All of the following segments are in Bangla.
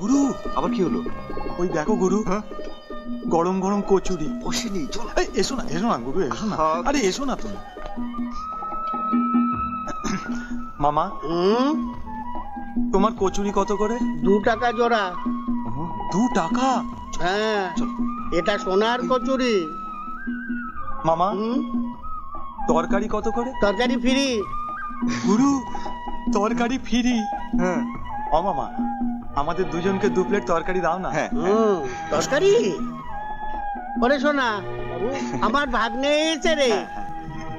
গুরু আবার কি হলো? ওই দেখো গুরু, গরম গরম কচুরি। বসেনি, চল। এসো না, এসো না গুরু, এসো না। আরে এসো না তুমি। মামা, তোমার কচুরি কত করে? 2 টাকা জোড়া। 2 টাকা? হ্যাঁ, এটা সোনার কচুরি। মামা, তরকারি কত করে? তরকারি ফ্রি। গুরু, তরকারি ফ্রি? হ্যাঁ। ও মামা, আমাদের দুজনকে 2 প্লেট তরকারি দাও না। হ্যাঁ। তরকারি? ওরে সোনা, আমার ভাগ্নে এসে রে,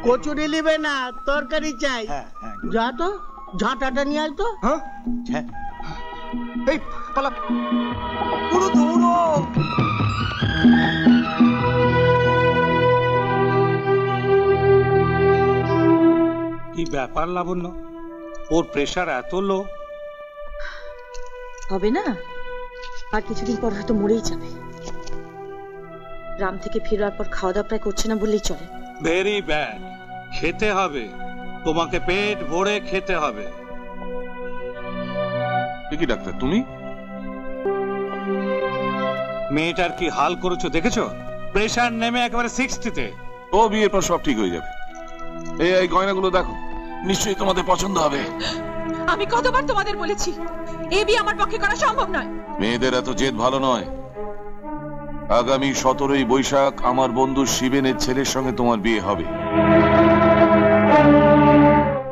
কচুরি নিবে না, তরকারি চাই। যা তো, ঝাঁটাটা নিয়ে আয় তো। হ্যাঁ, এই পালা। গুরু দৌড়ো। কি ব্যাপার লাবণ্য, ওর প্রেশার এত লো? হবে না, আর কিছুদিন পর হয়তো মরেই যাবে। গ্রাম থেকে ফেরার পর খাওয়া দাওয়া প্রায় করছে না বললেই চলে। Very bad. খেতে হবে, তোমাকে পেট ভরে খেতে হবে। কি ডাক্তার তুমি? মেয়েটার কি হাল করেছো দেখেছো? প্রেশার নেমে একেবারে 60-তে। ও বিয়ের পর সব ঠিক হয়ে যাবে। এই গয়নাগুলো দেখো, নিশ্চয়ই তোমাদের পছন্দ হবে। আমি কতবার তোমাদের বলেছি, এই বিয়ে আমার পক্ষে করা সম্ভব নয়। মেয়েদের এত জেদ ভালো নয়। আগামী 17ই বৈশাখ আমার বন্ধু শিবেনের ছেলের সঙ্গে তোমার বিয়ে হবে।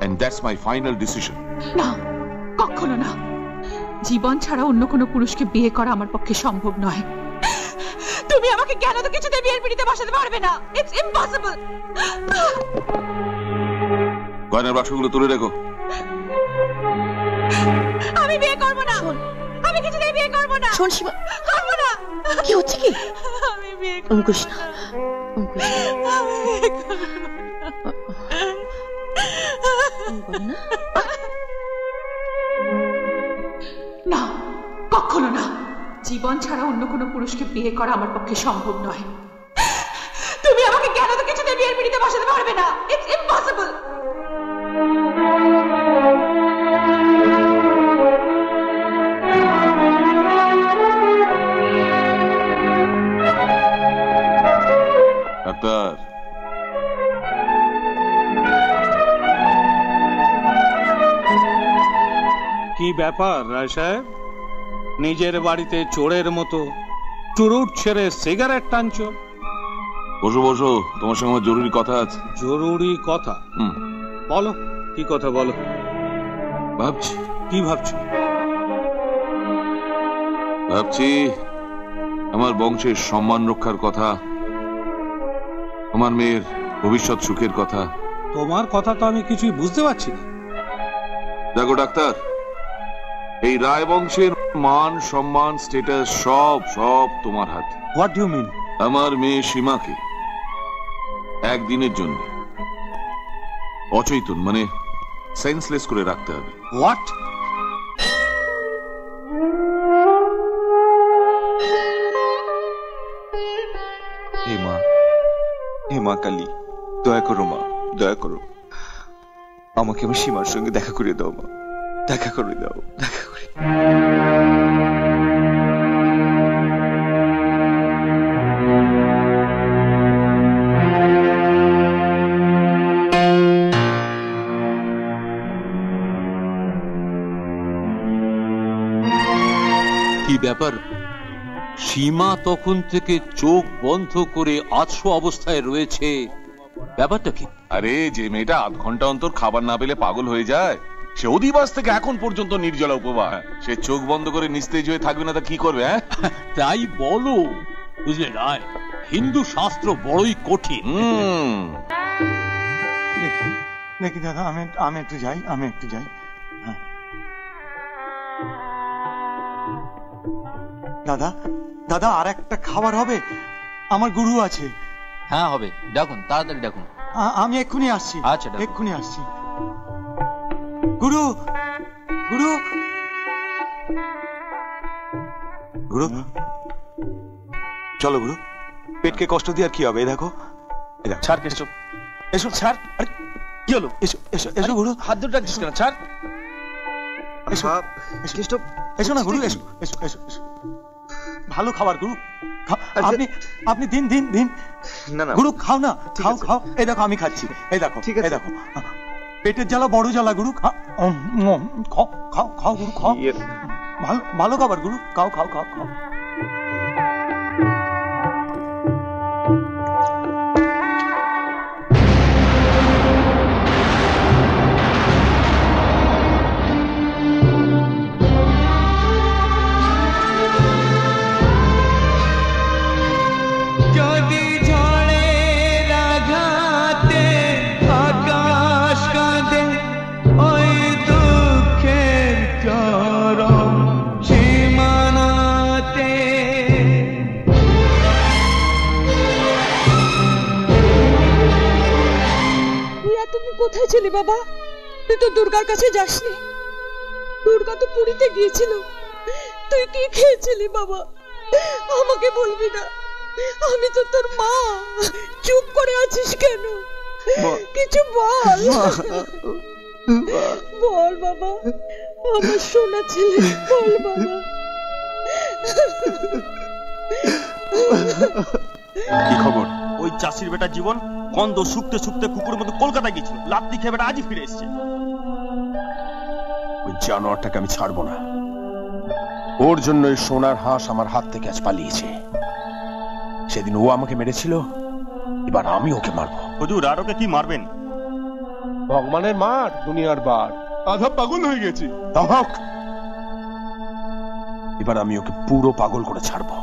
And that's my final decision. না, কখনো না। জীবন ছাড়া অন্য কোনো পুরুষকে বিয়ে করা আমার পক্ষে সম্ভব নয়। তুমি আমাকে কেন তো কিছুতে বিয়ের পিড়িতে বসাতে পারবে না। It's impossible. গয়নার বাক্সগুলো তুলে রেখো। আমি বিয়ে করব না। আমি কিছুতেই বিয়ে করব না। শোন শিবা, করব না। কি হচ্ছে কি? আমি বিয়ে করব অঙ্কুশ না, অঙ্কুশ না। না, কখনো না। জীবন ছাড়া অন্য কোনো পুরুষকে বিয়ে করা আমার পক্ষে সম্ভব নয়। তুমি আমাকে কেন তো কিছুতে বিয়ের পিড়িতে বসাতে পারবে না। It's impossible. ডাক্তার, কি ব্যাপার রায় সাহেব, নিজের বাড়িতে চোরের মতো চুরুট ছেড়ে সিগারেট টানছো? বসো বসো, তোমার সঙ্গে আমার জরুরি কথা আছে। জরুরি কথা? বলো, কি কথা বলো। ভাবছি। কি ভাবছো? ভাবছি আমার বংশের সম্মান রক্ষার কথা, আমার মেয়ের ভবিষ্যৎ সুখের কথা। তোমার কথা তো আমি কিছুই বুঝতে পারছি না। দেখো ডাক্তার, এই রায় বংশের মান সম্মান স্ট্যাটাস সব সব তোমার হাতে। What do you mean? আমার মেয়ে সীমাকে একদিনের জন্য অচেতন মানে সেন্সলেস করে রাখতে হবে। হোয়াট? হে মা, হে মা কালী, দয়া করো মা, দয়া করো। আমাকে আমার সীমার সঙ্গে দেখা করে দাও মা, দেখা করে দাও, দেখা করে। কি ব্যাপার? সীমা তখন থেকে চোখ বন্ধ করে আধশো অবস্থায় রয়েছে, ব্যাপারটা কি? আরে যে মেয়েটা 8 ঘন্টা অন্তর খাবার না পেলে পাগল হয়ে যায়, সে অধিবাস থেকে এখন পর্যন্ত নির্জলা উপবাস, সে চোখ বন্ধ করে নিস্তেজ হয়ে থাকবে না তা কি করবে? তাই বলো, বুঝলে রায়, হিন্দু শাস্ত্র বড়ই কঠিন। দেখি দাদা, আমি একটু যাই, আমি একটু যাই। দাদা, দাদা আর একটা খাবার হবে? আমার গুরু আছে। হ্যাঁ হবে, ডাকুন, তাড়াতাড়ি ডাকুন। আমি এক্ষুনি আসছি। আচ্ছা, এক্ষুনি আসছি। গুরু, গুরু, গুরু, চলো গুরু, পেটকে কষ্ট দিয়ে আর কি হবে? দেখো, ছাড় কেষ্টব, এসো, ছাড়। আরে কি হলো? এসো এসো এসো গুরু, হাত ধরে ডাকছিস কেন? ছাড়, এসো কেষ্টব। এসো না গুরু, এসো এসো এসো এসো। ভালো খাবার গুরু, আপনি আপনি দিন দিন দিন। না না গুরু খাও না, খাও খাও। এই দেখো আমি খাচ্ছি, এই দেখো, এই দেখো। পেটের জ্বালা বড় জ্বালা গুরু, খাও খাও খাও গুরু, খাও। ভালো ভালো খাবার গুরু, খাও খাও খাও খাও। কোথায় ছিলি বাবা? তুই তো দুর্গার কাছে যাসনি। দুর্গা তো পুরীতে গিয়েছিল। তুই কি খেয়েছিলি বাবা? আমাকে বলবি না? আমি তো তোর মা। চুপ করে আছিস কেন? কিছু বল। বল বাবা, আমার সোনা ছেলে, বল বাবা। কি খবর? ওই চাষির বেটার জীবন গন্ধ শুকতে শুকতে কুকুরের মতো কলকাতা গেছিল, লাত্তি খেয়ে বেটা আজই ফিরে এসছে। ওই জানোয়ারটাকে আমি ছাড়বো না। ওর জন্যই সোনার হাঁস আমার হাত থেকে আজ পালিয়েছে। সেদিন ও আমাকে মেরেছিল, এবার আমি ওকে মারবো। হুজুর, আর ওকে কি মারবেন? ভগবানের মার, দুনিয়ার বার, আধা পাগল হয়ে গেছি। এবার আমি ওকে পুরো পাগল করে ছাড়বো।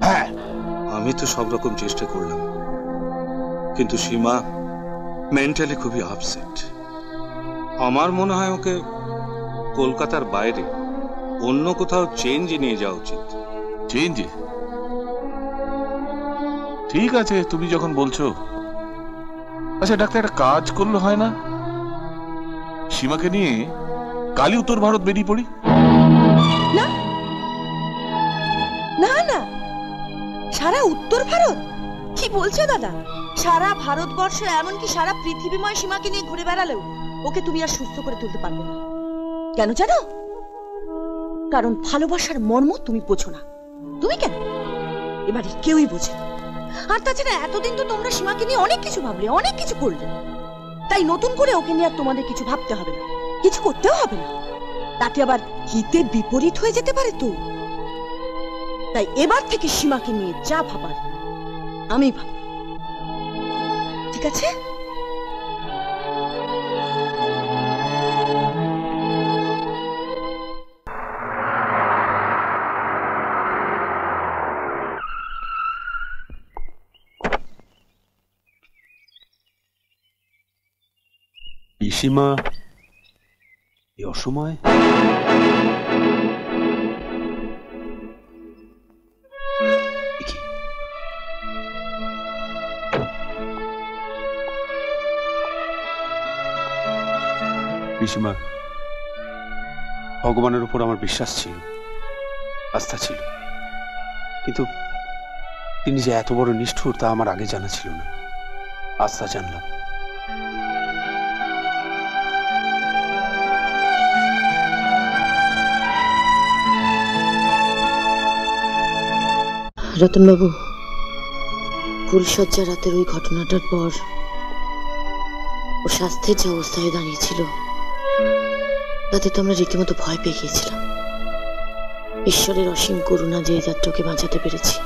হ্যাঁ, আমি তো সব রকম চেষ্টা করলাম, কিন্তু সীমা মেন্টালি খুবই আপসেট। আমার মনে হয় ওকে কলকাতার বাইরে অন্য কোথাও চেঞ্জে নিয়ে যাওয়া উচিত। চেঞ্জে? ঠিক আছে, তুমি যখন বলছো। আচ্ছা ডাক্তার, একটা কাজ করলে হয় না? সীমাকে নিয়ে কালই উত্তর ভারত বেরিয়ে পড়ি। না না না, সারা উত্তর ভারত? কি বলছো দাদা? সারা ভারতবর্ষ, এমনকি সারা পৃথিবীময় সীমাকে নিয়ে ঘুরে বেড়ালেও ওকে তুমি আর সুস্থ করে তুলতে পারবে না। কেন জানো? কারণ ভালোবাসার মর্ম তুমি বোঝো না। তুমি কেন, এবারে কেউই বোঝে না। আর তাছাড়া এতদিন তো তোমরা সীমাকে নিয়ে অনেক কিছু ভাবলে, অনেক কিছু করলে। তাই নতুন করে ওকে নিয়ে আর তোমাদের কিছু ভাবতে হবে না, কিছু করতেও হবে না। তাতে আবার হিতে বিপরীত হয়ে যেতে পারে তো। তাই এবার থেকে সীমাকে নিয়ে যা ভাবার আমি ভাবব, ঠিক আছে? পিসিমা এই অসময়? পিসিমা, ভগবানের উপর আমার বিশ্বাস ছিল, আস্থা ছিল, কিন্তু তিনি যে এত বড় নিষ্ঠুর তা আমার আগে জানা ছিল না। আস্থা জানলাম। রতনবাবু, ফুলশয্যা রাতের ওই ঘটনাটার পর ও স্বাস্থ্যের যে অবস্থায় দাঁড়িয়েছিল, তাতে তো আমরা রীতিমতো ভয় পেয়ে গিয়েছিলাম। ঈশ্বরের অসীম করুণা যে যাত্রাকে বাঁচাতে পেরেছি।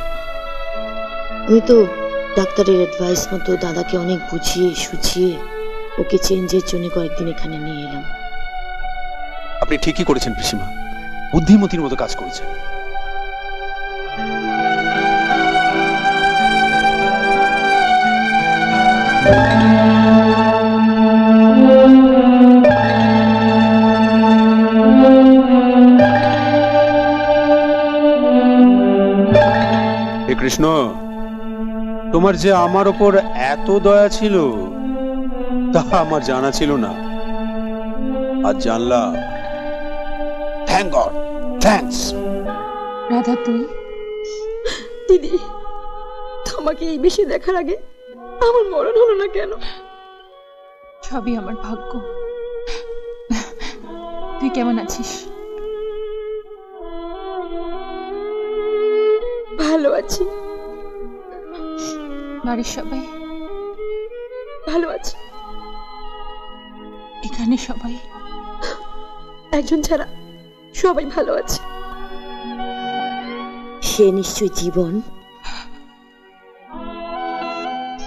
আমি তো ডাক্তারের অ্যাডভাইস মতো দাদাকে অনেক বুঝিয়ে সুঝিয়ে ওকে চেঞ্জের জন্য কয়েকদিন এখানে নিয়ে এলাম। আপনি ঠিকই করেছেন পিসিমা, বুদ্ধিমতীর মতো কাজ করেছেন। হে কৃষ্ণ, তোমার যে আমার ওপর এত দয়া ছিল তা আমার জানা ছিল না, আজ জানলাম। Thank god, thanks. রাধা, তুই? দিদি, তোমাকে এই বেশি দেখার আগে আমার মরণ হলো না কেন? সবই আমার ভাগ্য। তুই কেমন আছিস? ভালো আছি। বাড়ির সবাই ভালো আছে? এখানে সবাই একজন ছাড়া সবাই ভালো আছে। সে নিশ্চয় জীবন।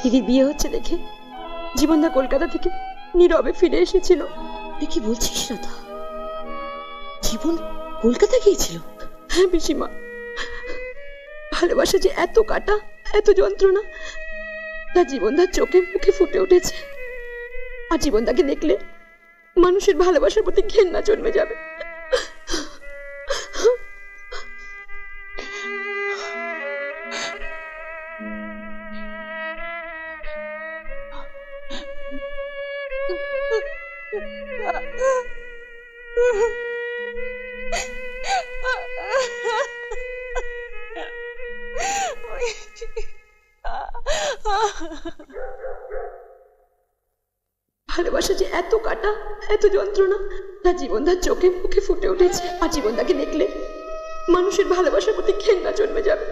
দিদির বিয়ে হচ্ছে দেখে জীবনদা কলকাতা থেকে নীরবে ফিরে এসেছিল। কি বলছিস রাধা? জীবন কলকাতা গিয়েছিল? হ্যাঁ পিসিমা, ভালোবাসা যে এত কাটা, এত যন্ত্রণা তা জীবনদার চোখে মুখে ফুটে উঠেছে। আর জীবনদাকে দেখলে মানুষের ভালোবাসার প্রতি ঘেন্না জন্মে যাবে। ভালোবাসা যে এত কাটা, এত যন্ত্রণা তা জীবনদার চোখে মুখে ফুটে উঠেছে। আর জীবনদাকে দেখলে মানুষের ভালোবাসার প্রতি ঘেন্না জন্মে যাবে।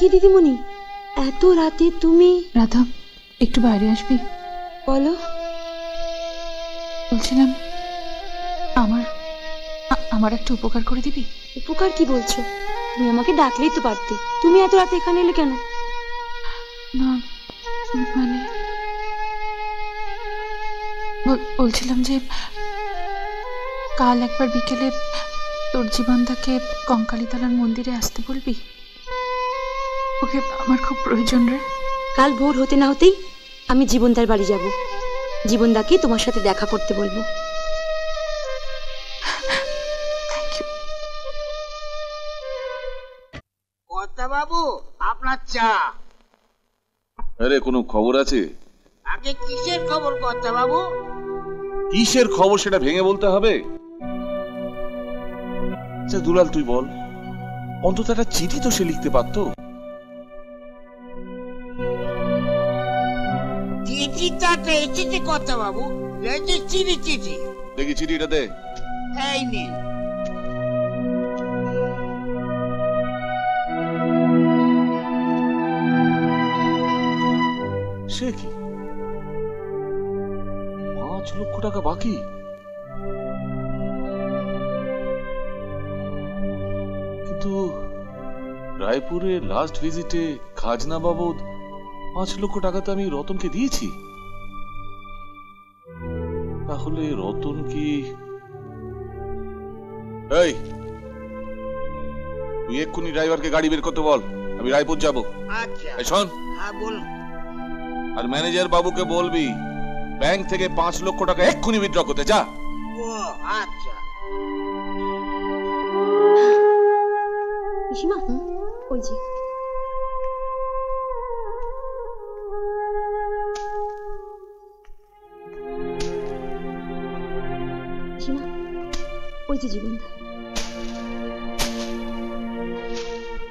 কি দিদিমণি, এত রাতে তুমি? রাধা, একটু বাইরে আসবি? বলো। বলছিলাম আমার একটা উপকার করে দিবি? উপকার কি বলছো? তুমি আমাকে ডাকলেই তো পারতে। তুমি এত রাতে এখানে এলে কেন? না মানে বলছিলাম যে কাল একবার বিকেলে তোর জীবনদাকে কঙ্কালীতলার মন্দিরে আসতে বলবি। ওকে আমার খুব প্রয়োজন রে। কাল ভোর হতে না হতেই আমি জীবনদার বাড়ি যাব। জীবনদাকে তোমার সাথে দেখা করতে বলবো। কর্তা বাবু, আপনার চা। আরে কোনো খবর আছে? আগে কিসের খবর কর্তা বাবু? কিসের খবর সেটা ভেঙে বলতে হবে? আচ্ছা দুলাল, তুই বল, অন্তত একটা চিঠি তো সে লিখতে পারতো। চিঠিটা এসেছে কর্তা বাবু, চিঠি। দেখি চিঠিটা দে। এই নিন। সে কি 5 লক্ষ টাকা বাকি? কিন্তু রায়পুরে লাস্ট ভিজিটে খাজনা বাবদ 5 লক্ষ টাকা তো আমি রতনকে দিয়েছি। তাহলে রতন কি... এই, তুই এক্ষুনি ড্রাইভারকে গাড়ি বের করতে বল, আমি রায়পুর যাবো। আচ্ছা। শোন, হ্যাঁ বলুন। আর ম্যানেজার বাবুকে বলবি ব্যাংক থেকে 5 লক্ষ টাকা এক্ষুনি উইথড্র করতে। যা। ও আচ্ছা। পিসিমা, ওই যে পিসিমা, ওই যে জীবনদা।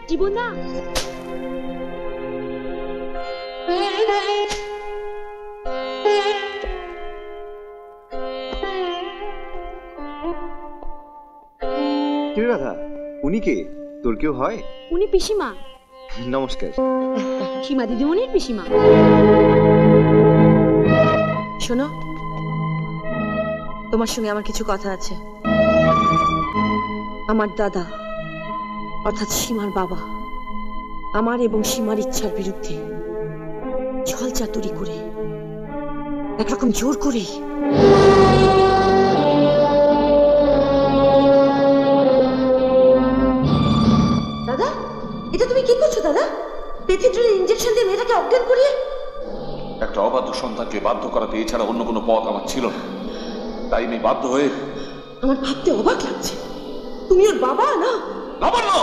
জীবনদা, রাধা, উনি কে? তোর কেউ হয়? উনি পিসিমা। নমস্কার। সীমা দিদিমণির পিসিমা। শোনো, তোমার সঙ্গে আমার কিছু কথা আছে। আমার দাদা অর্থাৎ সীমার বাবা আমার এবং সীমার ইচ্ছার বিরুদ্ধে ছল চাতুরি করে, একরকম জোর করে দাদা, এটা তুমি কি করছো দাদা? পেথিড্রিল ইনজেকশন দিয়ে মেয়েটাকে অজ্ঞান করিয়ে। একটা অবাধ্য সন্তানকে বাধ্য করাতে এছাড়া অন্য কোনো পথ আমার ছিল না, তাই আমি বাধ্য হয়ে। আমার ভাবতে অবাক লাগছে, তুমি ওর বাবা না? বাবা না।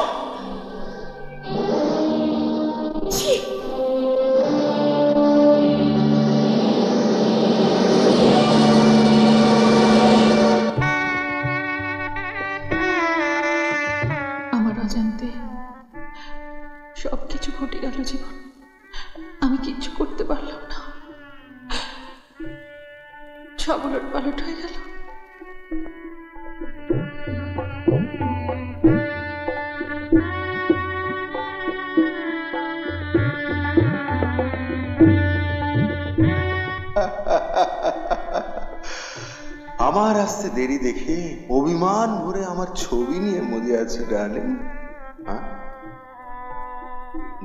সব উলট পালট হয়ে গেল। আমার আসতে দেরি দেখে অভিমান ভরে আমার ছবি নিয়ে মজে আছে ডার্লিং।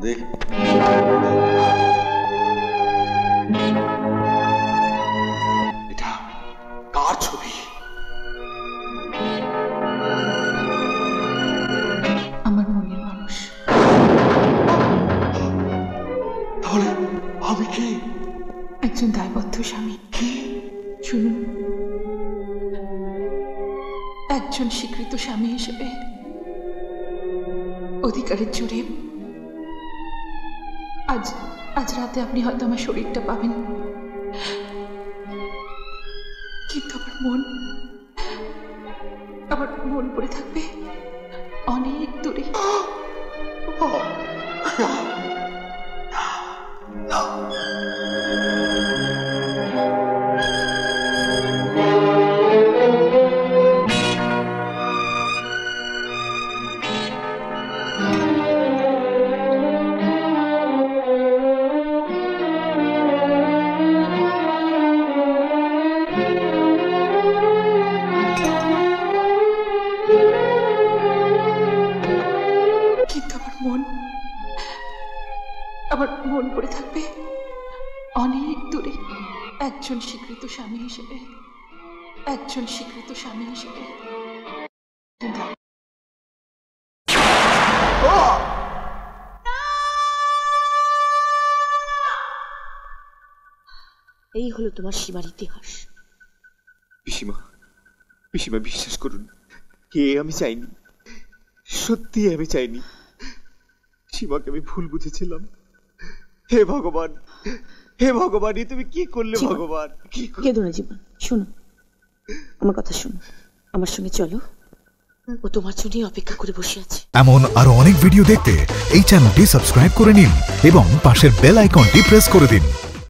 দেখ এটা কার ছবি? আমার মনের মানুষ। তাহলে আমি কি? একজন দায়বদ্ধ স্বামী। শুনুন, একজন স্বীকৃত স্বামী হিসেবে অধিকারের জোরে আজ রাতে আপনি হয়তো আমার শরীরটা পাবেন, কিন্তু আমার মন পড়ে থাকবে অনেক দূরে। আমার মন পড়ে থাকবে অনেক দূরে একজন স্বীকৃত স্বামী হিসেবে। এই হলো তোমার সীমার ইতিহাস। পিসিমা, পিসিমা বিশ্বাস করুন, আমি চাইনি, সত্যি আমি চাইনি। সীমাকে আমি ভুল বুঝেছিলাম। হে ভগবান, হে ভগবান, তুমি কি করলে ভগবান? কেঁদো না জীবন, শোনো আমার কথা, শোনো, আমার সঙ্গে চলো, ও তোমার জন্যই অপেক্ষা করে বসে আছে। এমন আরো অনেক ভিডিও দেখতে এই চ্যানেলটি সাবস্ক্রাইব করে নিন এবং পাশের বেল আইকনটি প্রেস করে দিন।